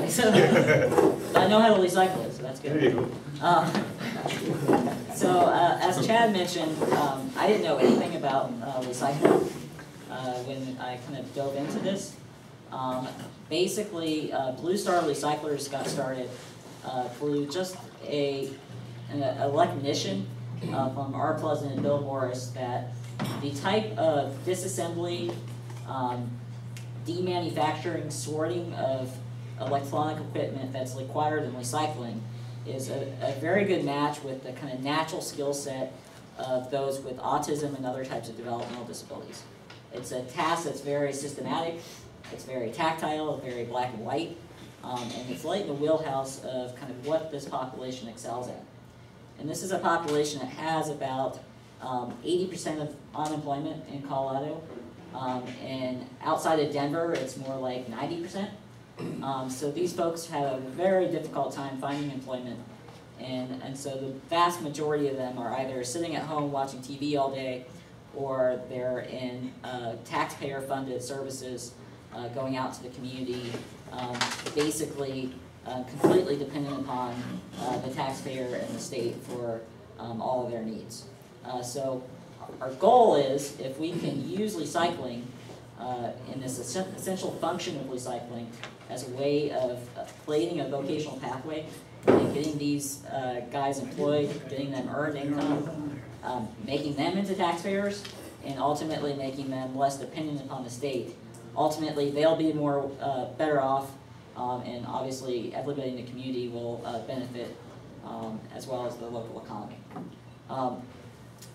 So, I know how to recycle it, so that's good. There you go. As Chad mentioned, I didn't know anything about recycling when I kind of dove into this. Basically, Blue Star Recyclers got started through just a recognition from our president, Bill Morris, that the type of disassembly, demanufacturing, sorting of electronic equipment that's required in recycling is a very good match with the kind of natural skill set of those with autism and other types of developmental disabilities. It's a task that's very systematic, it's very tactile, very black and white, and it's right in the wheelhouse of kind of what this population excels at. And this is a population that has about 80% of unemployment in Colorado, and outside of Denver, it's more like 90%. So these folks have a very difficult time finding employment, and so the vast majority of them are either sitting at home watching TV all day, or they're in taxpayer-funded services going out to the community, basically completely dependent upon the taxpayer and the state for all of their needs. So our goal is, if we can use recycling in this essential function of recycling as a way of creating a vocational pathway and getting these guys employed, getting them earned income, making them into taxpayers, and ultimately making them less dependent upon the state. Ultimately, they'll be more better off, and obviously everybody in the community will benefit, as well as the local economy.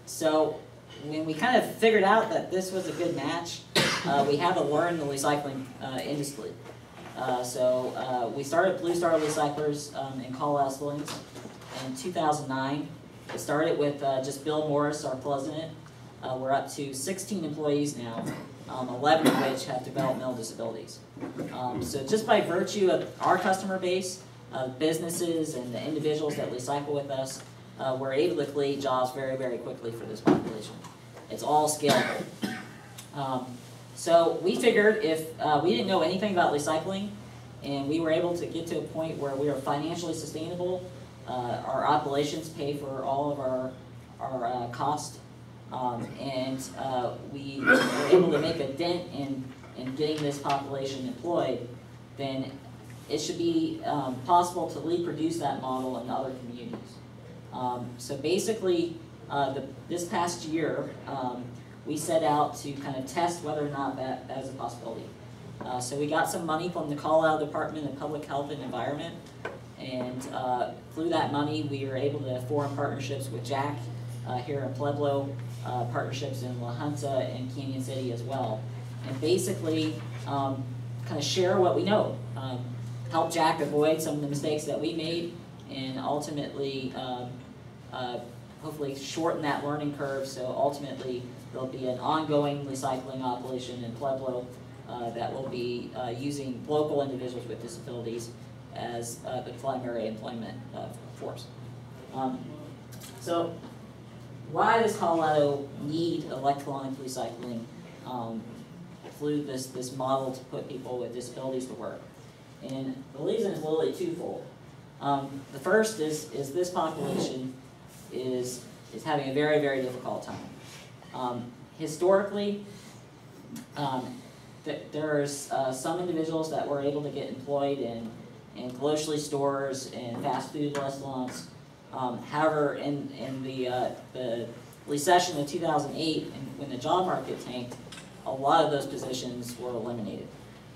So when we kind of figured out that this was a good match, we had to learn the recycling industry. We started Blue Star Recyclers in Colorado Springs in 2009. It started with just Bill Morris, our president. We're up to 16 employees now, 11 of which have developmental disabilities. So just by virtue of our customer base, businesses and the individuals that recycle with us, we're able to create jobs very, very quickly for this population. It's all scalable. So we figured if we didn't know anything about recycling, and we were able to get to a point where we are financially sustainable, our operations pay for all of our costs, and we were able to make a dent in getting this population employed, then it should be possible to reproduce that model in other communities. So basically, this past year, we set out to kind of test whether or not that is a possibility. So we got some money from the Colorado Department of Public Health and Environment, and through that money we were able to form partnerships with Jack here in Pueblo, partnerships in La Junta and Canyon City as well, and basically kind of share what we know, help Jack avoid some of the mistakes that we made, and ultimately hopefully shorten that learning curve, so ultimately there'll be an ongoing recycling operation in Pueblo that will be using local individuals with disabilities as the primary employment force. So why does Colorado need electronic recycling through this model to put people with disabilities to work? And the reason is really twofold. The first is this population is having a very, very difficult time. Historically, there's some individuals that were able to get employed in grocery stores and fast food restaurants. However, in the recession of 2008, when the job market tanked, a lot of those positions were eliminated.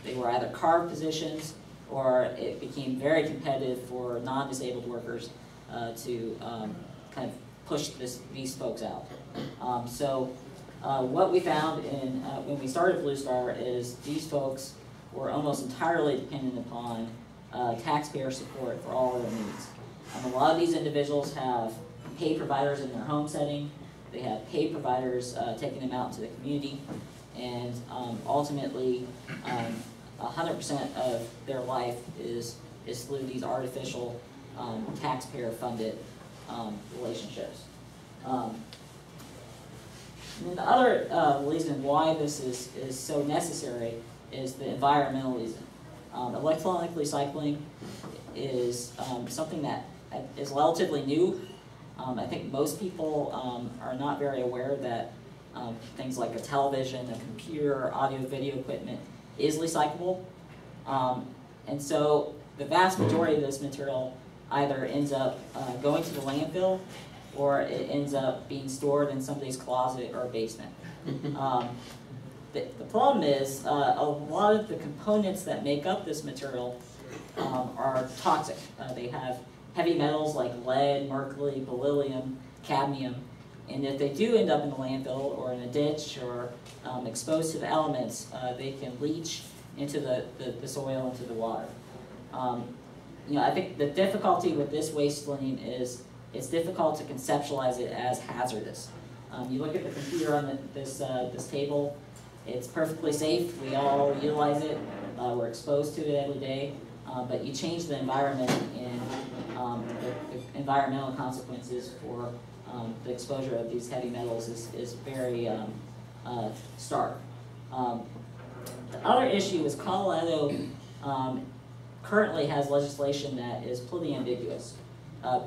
They were either carved positions, or it became very competitive for non-disabled workers to kind of push these folks out. What we found when we started Blue Star is these folks were almost entirely dependent upon taxpayer support for all of their needs. A lot of these individuals have paid providers in their home setting. They have paid providers taking them out into the community, and ultimately 100% of their life is through these artificial taxpayer-funded relationships. And the other reason why this is so necessary is the environmental reason. Electronic recycling is something that is relatively new. I think most people are not very aware that things like a television, a computer, audio, video equipment is recyclable. And so the vast majority of this material either ends up going to the landfill or it ends up being stored in somebody's closet or basement. The problem is a lot of the components that make up this material are toxic. They have heavy metals like lead, mercury, beryllium, cadmium, and if they do end up in the landfill or in a ditch or exposed to the elements, they can leach into the soil, into the water. I think the difficulty with this waste stream is it's difficult to conceptualize it as hazardous. You look at the computer on this table, it's perfectly safe, we all utilize it, we're exposed to it every day, but you change the environment and the environmental consequences for the exposure of these heavy metals is very stark. The other issue is Colorado currently has legislation that is pretty ambiguous.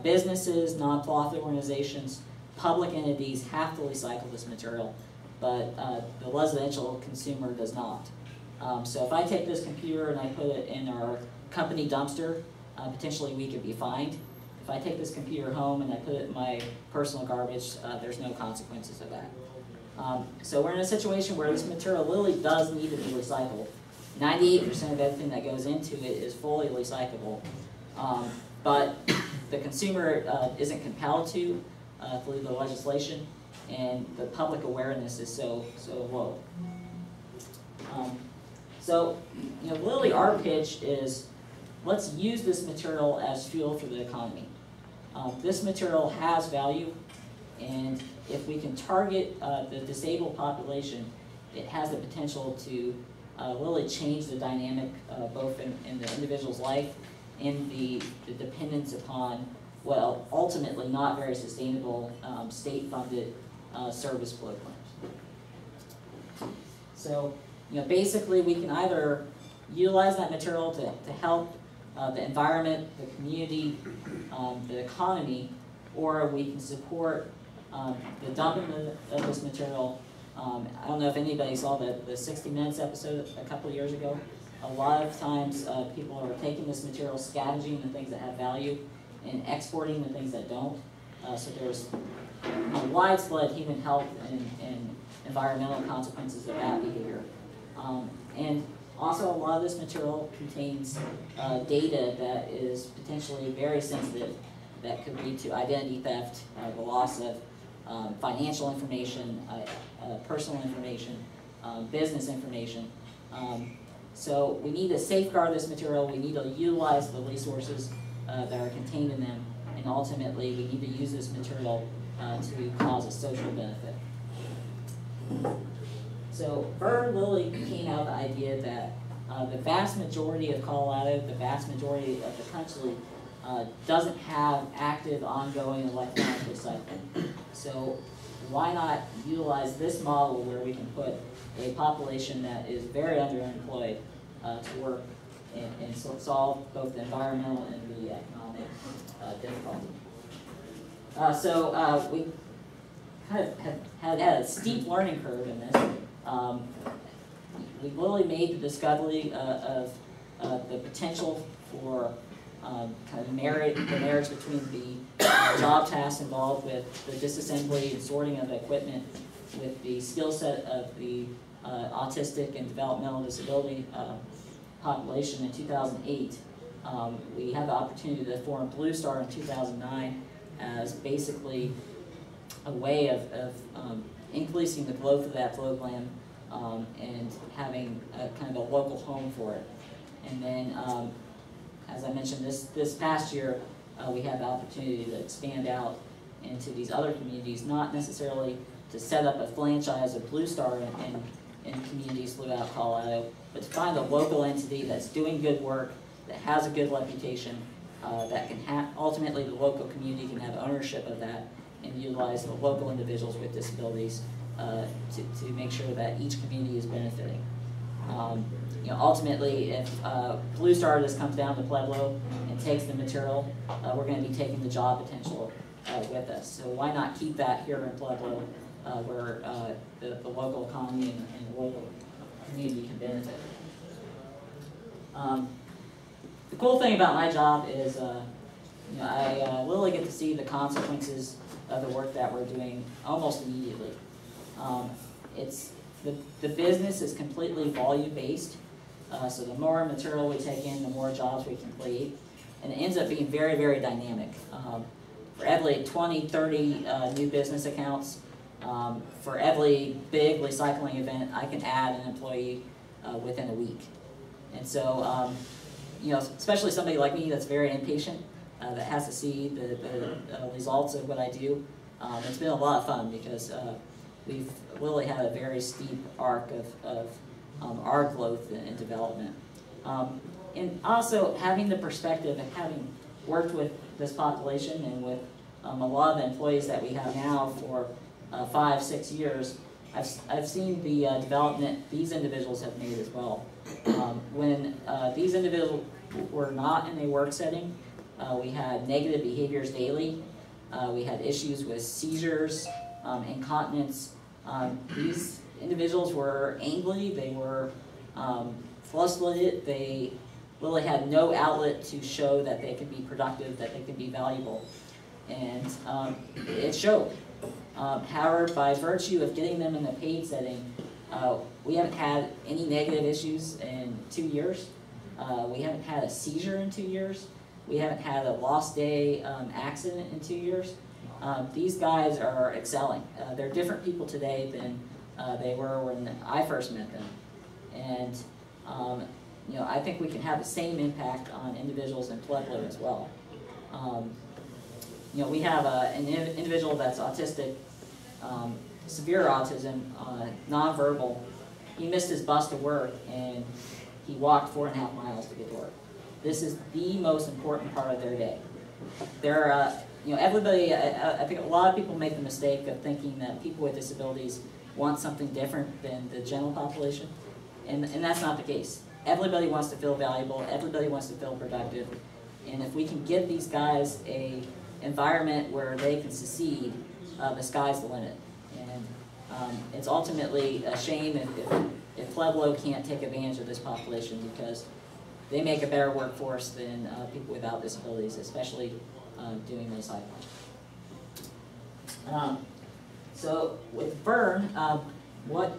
Businesses, nonprofit organizations, public entities have to recycle this material, but the residential consumer does not. So if I take this computer and I put it in our company dumpster, potentially we could be fined. If I take this computer home and I put it in my personal garbage, there's no consequences of that. So we're in a situation where this material really does need to be recycled. 98% of everything that goes into it is fully recyclable, but the consumer isn't compelled to through the legislation, and the public awareness is so low. So really our pitch is, let's use this material as fuel for the economy. This material has value, and if we can target the disabled population, it has the potential to really change the dynamic both in the individual's life and the dependence upon, well, ultimately not very sustainable state-funded service programs. So, basically we can either utilize that material to help the environment, the community, the economy, or we can support the dumping of this material. I don't know if anybody saw the 60 Minutes episode a couple of years ago. A lot of times people are taking this material, scavenging the things that have value, and exporting the things that don't. So there's widespread human health and environmental consequences of that behavior. And also a lot of this material contains data that is potentially very sensitive that could lead to identity theft, the loss of financial information, personal information, business information. So we need to safeguard this material, we need to utilize the resources that are contained in them, and ultimately we need to use this material to cause a social benefit. So VERN really came out with the idea that the vast majority of Colorado, the vast majority of the country, doesn't have active, ongoing electronic recycling. So why not utilize this model where we can put a population that is very underemployed to work and solve both the environmental and the economic difficulty. So we kind of had a steep learning curve in this. We really made the discovery of the potential for kind of the marriage between the job tasks involved with the disassembly and sorting of equipment with the skill set of the autistic and developmental disability population in 2008. We had the opportunity to form Blue Star in 2009 as basically a way of increasing the growth of that program and having a kind of a local home for it. And then, as I mentioned, this past year, we had the opportunity to expand out into these other communities, not necessarily to set up a franchise of Blue Star in communities throughout Colorado, but to find a local entity that's doing good work, that has a good reputation, that can ultimately the local community can have ownership of that and utilize the local individuals with disabilities to make sure that each community is benefiting. ultimately, if Blue Star just comes down to Pueblo and takes the material, we're going to be taking the job potential with us. So why not keep that here in Pueblo, where the local economy and the local community can benefit. The cool thing about my job is I literally get to see the consequences of the work that we're doing almost immediately. The business is completely volume-based, so the more material we take in, the more jobs we can create, and it ends up being very, very dynamic. For every 20, 30 new business accounts, for every big recycling event, I can add an employee within a week. And so, especially somebody like me that's very impatient, that has to see the results of what I do, it's been a lot of fun because we've really had a very steep arc of our growth and development. And also having the perspective and having worked with this population and with a lot of the employees that we have now for 5, 6 years, I've seen the development these individuals have made as well. When these individuals were not in a work setting, we had negative behaviors daily. We had issues with seizures, incontinence. These individuals were angry, they were frustrated, they really had no outlet to show that they could be productive, that they could be valuable. And it showed. However, by virtue of getting them in a paid setting, we haven't had any negative issues in 2 years. We haven't had a seizure in 2 years. We haven't had a lost day accident in 2 years. These guys are excelling. They're different people today than they were when I first met them. And I think we can have the same impact on individuals in Pueblo as well. We have an individual that's autistic, severe autism, nonverbal. He missed his bus to work and he walked 4.5 miles to get to work. This is the most important part of their day. Everybody, I think a lot of people make the mistake of thinking that people with disabilities want something different than the general population, and that's not the case. Everybody wants to feel valuable, everybody wants to feel productive, and if we can give these guys an environment where they can succeed, the sky's the limit. And it's ultimately a shame if Pueblo can't take advantage of this population, because they make a better workforce than people without disabilities, especially doing recycling. So with VERN, what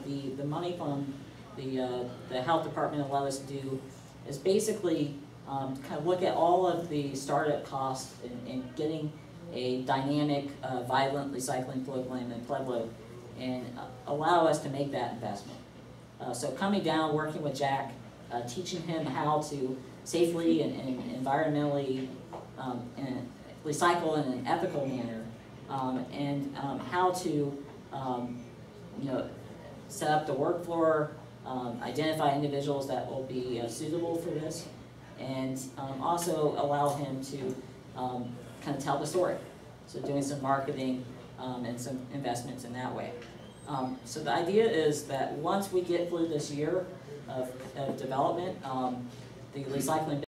the money from the health department allowed us to do is basically kind of look at all of the startup costs in getting a dynamic, vibrant recycling program in Pueblo, and allow us to make that investment. So coming down, working with Jack, teaching him how to safely and environmentally recycle in an ethical manner, and how to set up the work floor, identify individuals that will be suitable for this, and also allow him to kind of tell the story. So doing some marketing and some investments in that way. So the idea is that once we get through this year of development, the recycling